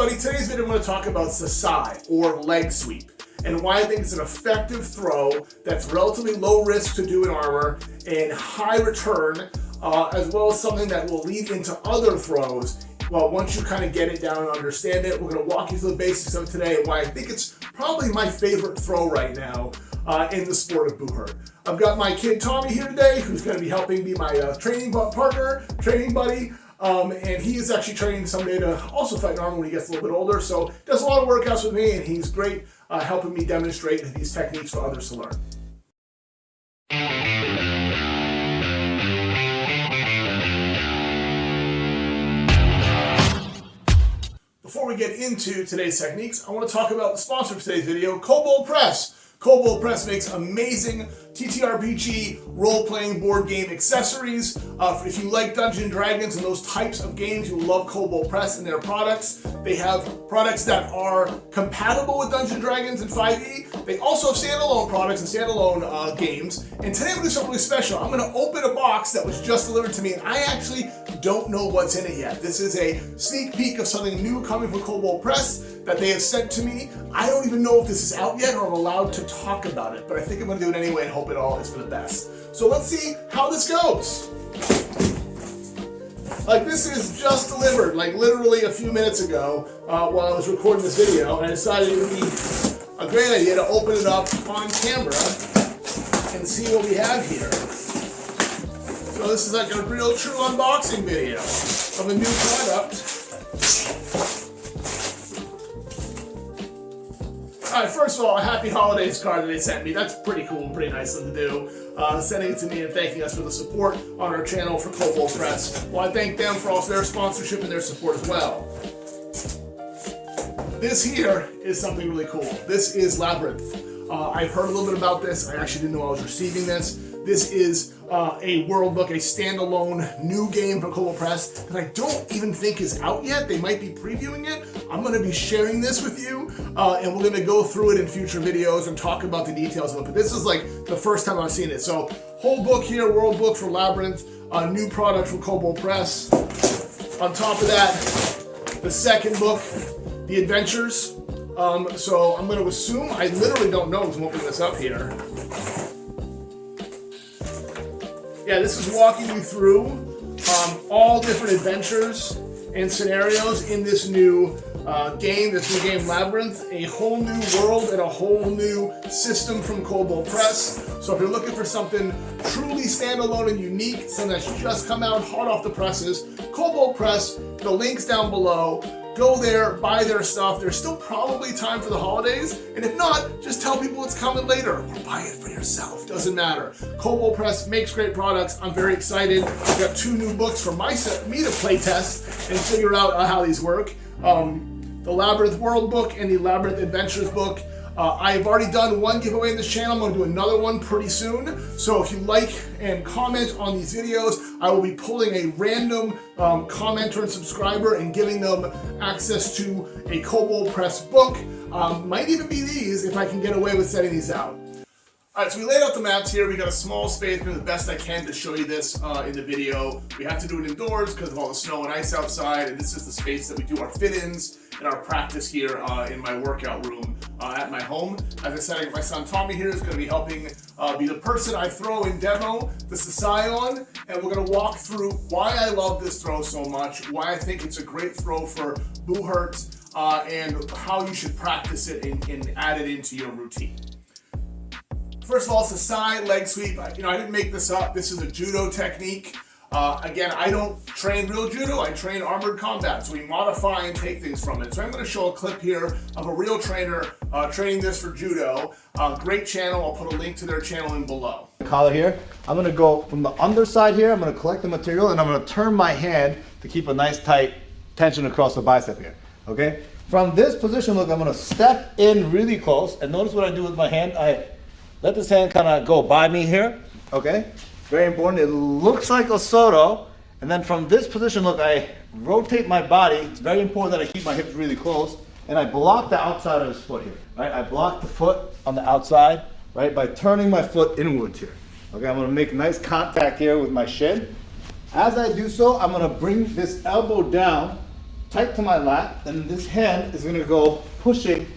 everybody, today's video I'm going to talk about SASAE, or leg sweep, and why I think it's an effective throw that's relatively low risk to do in armor and high return, as well as something that will lead into other throws. Well, once you kind of get it down and understand it, we're going to walk you through the basics of it today and why I think it's probably my favorite throw right now in the sport of Buhurt. I've got my kid Tommy here today, who's going to be helping be my training partner, training buddy. And he is actually training someday to also fight in armor when he gets a little bit older. So does a lot of workouts with me, and he's great helping me demonstrate these techniques for others to learn. Before we get into today's techniques, I want to talk about the sponsor of today's video, Kobold Press. Kobold Press makes amazing TTRPG role-playing board game accessories. If you like Dungeons & Dragons and those types of games, you'll love Kobold Press and their products. They have products that are compatible with Dungeons & Dragons and 5e. They also have standalone products and standalone games. And today I'm going to do something really special. I'm going to open a box that was just delivered to me, and I actually don't know what's in it yet. This is a sneak peek of something new coming from Kobold Press that they have sent to me. I don't even know if this is out yet or I'm allowed to talk about it, but I think I'm going to do it anyway and hope it all is for the best. So let's see how this goes. Like, this is just delivered, like literally a few minutes ago while I was recording this video, and I decided it would be a great idea to open it up on camera and see what we have here. So this is like a real true unboxing video of a new product. Alright, first of all, a happy holidays card that they sent me. That's pretty cool and pretty nice of them to do. Sending it to me and thanking us for the support on our channel for Kobold Press. Well, I thank them for also their sponsorship and their support as well. This here is something really cool. This is Labyrinth. I've heard a little bit about this. I actually didn't know I was receiving this. This is a world book, a standalone new game from Kobold Press that I don't even think is out yet. They might be previewing it. I'm going to be sharing this with you, and we're going to go through it in future videos and talk about the details of it. But this is like the first time I've seen it. So whole book here, world book for Labyrinth, a new product from Kobold Press. On top of that, the second book, The Adventures. So I'm going to assume, I literally don't know because I'm opening this up here. Yeah, this is walking you through all different adventures and scenarios in this new game, Labyrinth. A whole new world and a whole new system from Kobold Press. So if you're looking for something truly standalone and unique, something that's just come out hot off the presses, Kobold Press, the link's down below. Go there, buy their stuff. There's still probably time for the holidays, and if not, just tell people it's coming later, or buy it for yourself, doesn't matter. Kobold Press makes great products. I'm very excited. I've got 2 new books for me to play test and figure out how these work. The Labyrinth World book and the Labyrinth Adventures book. I've already done one giveaway in this channel. I'm going to do another one pretty soon. So if you like and comment on these videos, I will be pulling a random commenter and subscriber and giving them access to a Kobold Press book. Might even be these if I can get away with setting these out. Alright, so we laid out the mats here. We got a small space, doing the best I can to show you this in the video. We have to do it indoors because of all the snow and ice outside, and this is the space that we do our fit-ins and our practice here in my workout room at my home. As I said, my son Tommy here is going to be helping be the person I throw and demo the SASAE on, and we're going to walk through why I love this throw so much, why I think it's a great throw for Buhurt, and how you should practice it and add it into your routine. First of all, SASAE leg sweep. I didn't make this up. This is a judo technique. Again, I don't train real judo. I train armored combat. So we modify and take things from it. So I'm going to show a clip here of a real trainer training this for judo. Great channel. I'll put a link to their channel in below. Collar here. I'm going to go from the underside here. I'm going to collect the material and I'm going to turn my hand to keep a nice tight tension across the bicep here. Okay? From this position, look, I'm going to step in really close. And notice what I do with my hand. I let this hand kind of go by me here, okay? Very important. It looks like a soto. And then from this position, look, I rotate my body. It's very important that I keep my hips really close. And I block the outside of his foot here, right? I block the foot on the outside, right? By turning my foot inwards here. Okay, I'm gonna make nice contact here with my shin. As I do so, I'm gonna bring this elbow down tight to my lat, then this hand is gonna go pushing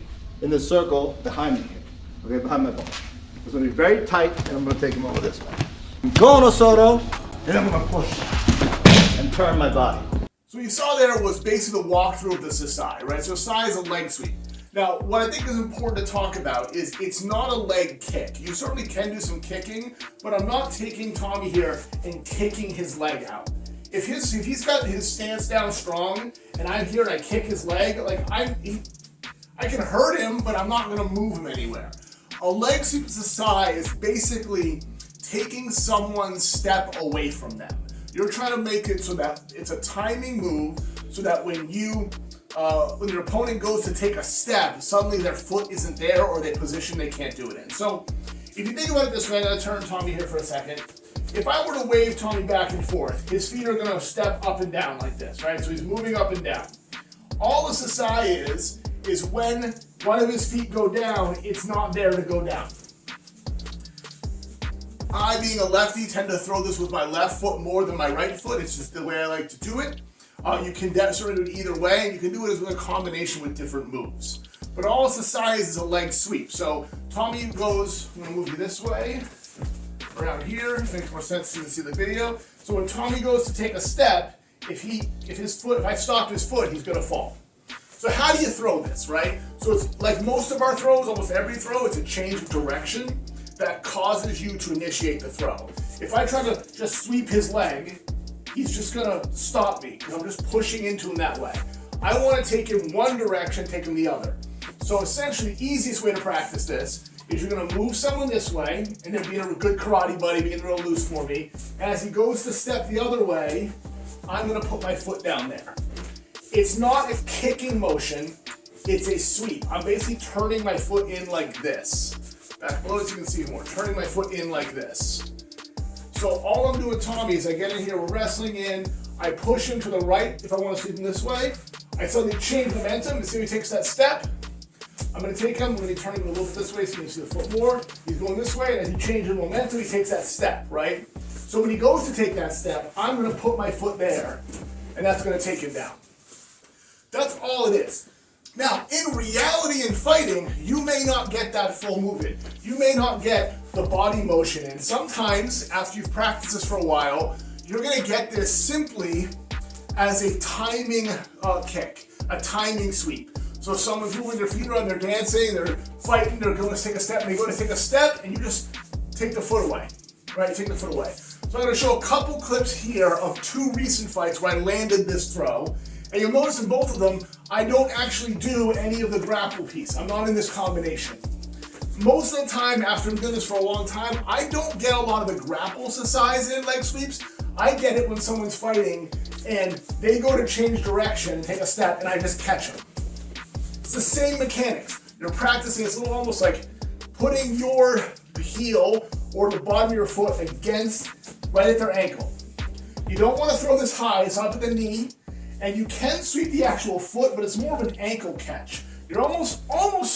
in the circle behind me here, okay, behind my ball. It's gonna be very tight, and I'm gonna take him over this way. Go no Soto, and I'm gonna push and turn my body. So what you saw there was basically the walkthrough of the SASAE, right? So SASAE is a leg sweep. Now, what I think is important to talk about is it's not a leg kick. You certainly can do some kicking, but I'm not taking Tommy here and kicking his leg out. If he's got his stance down strong, and I'm here and I kick his leg, like I can hurt him, but I'm not gonna move him anywhere. A leg sweep SASAE is basically taking someone's step away from them. You're trying to make it so that it's a timing move, so that when your opponent goes to take a step, suddenly their foot isn't there or their position they can't do it in. So if you think about it this way, I'm gonna turn Tommy here for a second. If I were to wave Tommy back and forth, his feet are gonna step up and down like this, right? So he's moving up and down. All the SASAE is when one of his feet go down, it's not there to go down. I, being a lefty, tend to throw this with my left foot more than my right foot. It's just the way I like to do it. You can sort of do it either way, and you can do it as a combination with different moves. But all SASAE is a leg sweep. So Tommy goes, I'm gonna move you this way, around here, it makes more sense to see the video. So when Tommy goes to take a step, if I stop his foot, he's gonna fall. So how do you throw this, right? So it's like most of our throws, almost every throw, it's a change of direction that causes you to initiate the throw. If I try to just sweep his leg, he's just gonna stop me because I'm just pushing into him that way. I wanna take him one direction, take him the other. So essentially, the easiest way to practice this is you're gonna move someone this way, and then being a good karate buddy, being real loose for me. As he goes to step the other way, I'm gonna put my foot down there. It's not a kicking motion, it's a sweep. I'm basically turning my foot in like this. Back below so you can see more, turning my foot in like this. So all I'm doing, Tommy, is I get in here, we're wrestling in, I push him to the right if I want to sweep him this way. I suddenly change momentum, and see he takes that step. I'm going to take him, I'm going to turn him a little bit this way so you can see the foot more. He's going this way, and as he changes momentum, he takes that step, right? So when he goes to take that step, I'm going to put my foot there, and that's going to take him down. That's all it is. Now, in reality in fighting, you may not get that full movement. You may not get the body motion in. Sometimes, after you've practiced this for a while, you're gonna get this simply as a timing kick, a timing sweep. So someone's moving their feet around, they're dancing, they're fighting, they're going to take a step, and they go to take a step, and you just take the foot away, right? Take the foot away. So I'm gonna show a couple clips here of two recent fights where I landed this throw. And you'll notice in both of them, I don't actually do any of the grapple piece. I'm not in this combination. Most of the time, after doing this for a long time, I don't get a lot of the grapple SASAEs in leg sweeps. I get it when someone's fighting and they go to change direction and take a step and I just catch them. It's the same mechanics. You're practicing, it's a little almost like putting your heel or the bottom of your foot against, right at their ankle. You don't want to throw this high, it's up at the knee. And you can sweep the actual foot, but it's more of an ankle catch. You're almost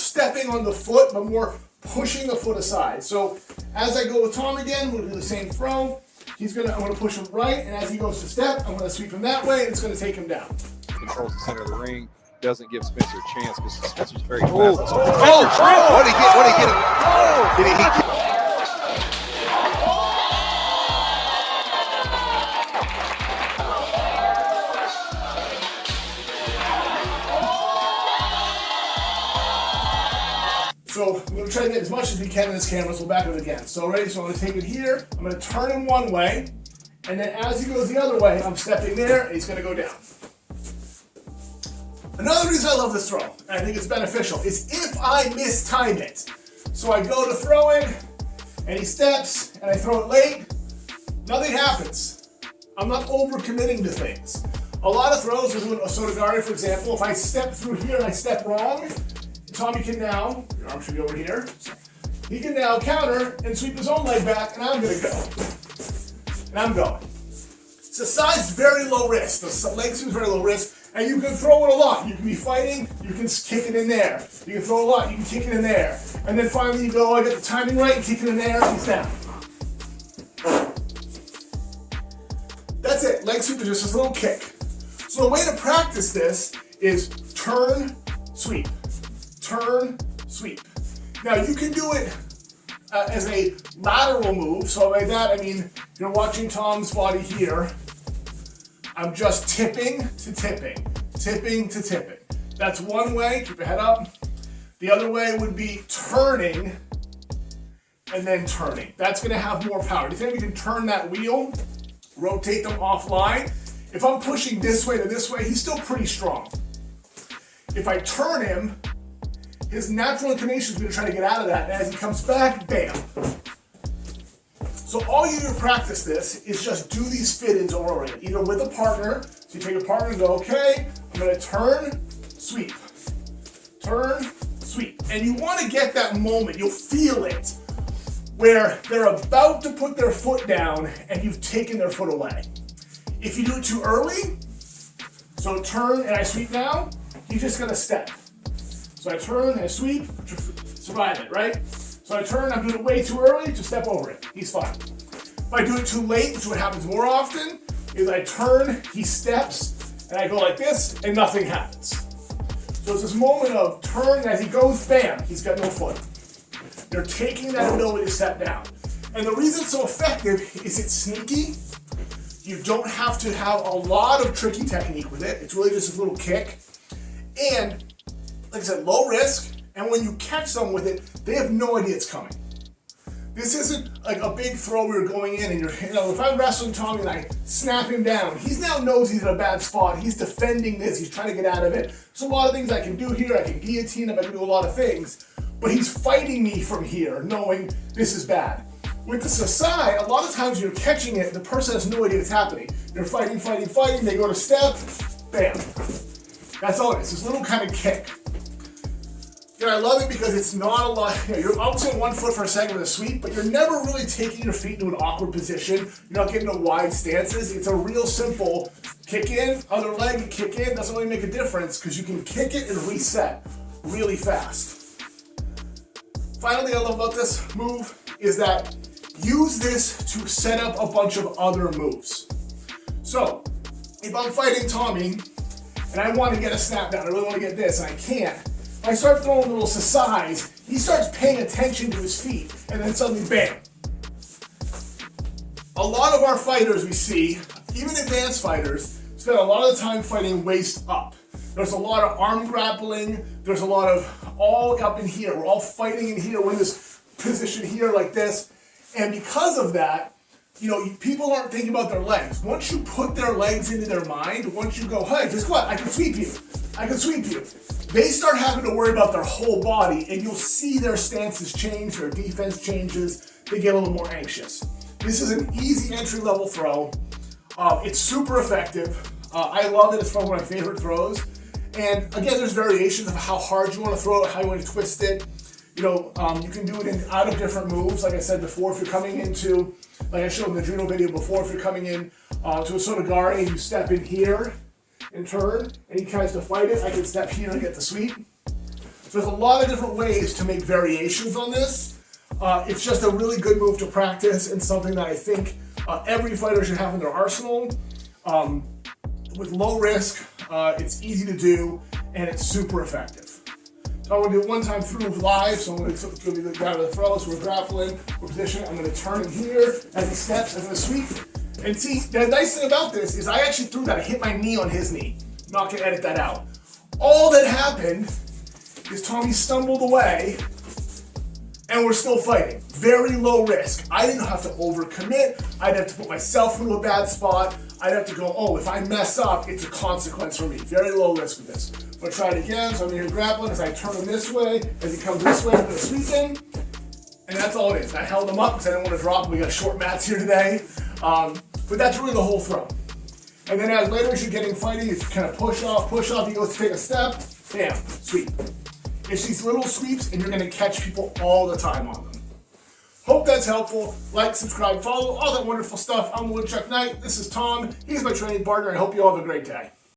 stepping on the foot, but more pushing the foot aside. So as I go with Tom again, we'll do the same throw. I'm gonna push him right, and as he goes to step, I'm gonna sweep him that way, and it's gonna take him down. Controls the center of the ring, doesn't give Spencer a chance because Spencer's very fast. What did he get? Did he? So I'm going to try to get as much as we can in this camera, so we'll back it again. So ready? So I'm going to take it here, I'm going to turn him one way, and then as he goes the other way, I'm stepping there, and he's going to go down. Another reason I love this throw, and I think it's beneficial, is if I mistime it. So I go to throw it, and he steps, and I throw it late, nothing happens. I'm not over-committing to things. A lot of throws, with a Sotogari, for example, if I step through here and I step wrong, Tommy can now, your arm should be over here, he can now counter and sweep his own leg back, and I'm gonna go. And I'm going. SASAE is very low risk. The leg sweep is very low risk, and you can throw it a lot. You can be fighting, you can kick it in there. You can throw a lot, you can kick it in there. And then finally you go, I got the timing right, and kick it in there, and he's down. That's it. Leg sweep is just a little kick. So the way to practice this is turn, sweep, turn, sweep. Now you can do it as a lateral move. So by that I mean you're watching Tom's body here. I'm just tipping to tipping, tipping to tipping. That's one way, keep your head up. The other way would be turning and then turning. That's gonna have more power. Do you think we can turn that wheel, rotate them offline? If I'm pushing this way to this way, he's still pretty strong. If I turn him, his natural inclination is gonna try to get out of that, and as he comes back, bam. So all you do to practice this is just do these fit-ins over again, either with a partner. So you take a partner and go, okay, I'm gonna turn, sweep, turn, sweep. And you wanna get that moment, you'll feel it, where they're about to put their foot down and you've taken their foot away. If you do it too early, so turn and I sweep now, he's just gonna step. So I turn and I sweep, survive it, right? So I turn, I'm doing it way too early to step over it. He's fine. If I do it too late, which is what happens more often, is I turn, he steps, and I go like this, and nothing happens. So it's this moment of turn, and as he goes, bam, he's got no foot. They're taking that ability to step down. And the reason it's so effective is it's sneaky. You don't have to have a lot of tricky technique with it. It's really just a little kick. And like I said, low risk. And when you catch someone with it, they have no idea it's coming. This isn't like a big throw where you're going in and you're, if I'm wrestling Tommy and I snap him down, he now knows he's in a bad spot. He's defending this. He's trying to get out of it. There's a lot of things I can do here. I can guillotine him. I can do a lot of things. But he's fighting me from here, knowing this is bad. With the SASAE, a lot of times you're catching it, the person has no idea what's happening. You're fighting, fighting, fighting. They go to step, bam. That's all it is. This little kind of kick. And I love it because it's not a lot, you're almost in 1 foot for a second with a sweep, but you're never really taking your feet into an awkward position. You're not getting to wide stances. It's a real simple kick in, other leg, kick in. Doesn't really make a difference because you can kick it and reset really fast. Final thing I love about this move is that use this to set up a bunch of other moves. So if I'm fighting Tommy and I want to get a snap down, I really want to get this and I can't, if I start throwing little SASAEs, he starts paying attention to his feet, and then suddenly, bam. A lot of our fighters we see, even advanced fighters, spend a lot of the time fighting waist up. There's a lot of arm grappling, there's a lot of all up in here. We're all fighting in here, we're in this position here like this, and because of that, people aren't thinking about their legs. Once you put their legs into their mind, once you go, hey, guess what? I can sweep you. I can sweep you. They start having to worry about their whole body, and you'll see their stances change, their defense changes, they get a little more anxious. This is an easy entry-level throw. It's super effective. I love it. It's probably one of my favorite throws. And again, there's variations of how hard you want to throw it, how you want to twist it. You can do it out of different moves. Like I said before, if you're coming into, like I showed in the judo video before, if you're coming in to a sotogari and you step in here and turn, and he tries to fight it, I can step here and get the sweep. So there's a lot of different ways to make variations on this. It's just a really good move to practice and something that I think every fighter should have in their arsenal. With low risk, it's easy to do, and it's super effective. So I'm going to do it one time through live, so I'm going to give you the guy with the throw, so we're grappling, we're positioning, I'm going to turn him here, as he steps, I'm going to sweep. And see, the nice thing about this is I actually threw that, I hit my knee on his knee. I'm not going to edit that out. All that happened is Tommy stumbled away, and we're still fighting. Very low risk. I didn't have to overcommit, I'd have to put myself into a bad spot, I'd have to go, oh, if I mess up, it's a consequence for me. Very low risk with this. But try it again, so I'm here grappling, as I turn him this way, as he comes this way, I'm going to sweep him, and that's all it is. I held him up because I didn't want to drop him. We got short mats here today. But that's really the whole throw. And then as later as you're getting fighting, it's kind of push off, he goes to take a step, bam, sweep. It's these little sweeps, and you're going to catch people all the time on them. Hope that's helpful. Like, subscribe, follow, all that wonderful stuff. I'm Woodchuck Knight. This is Tom. He's my training partner. I hope you all have a great day.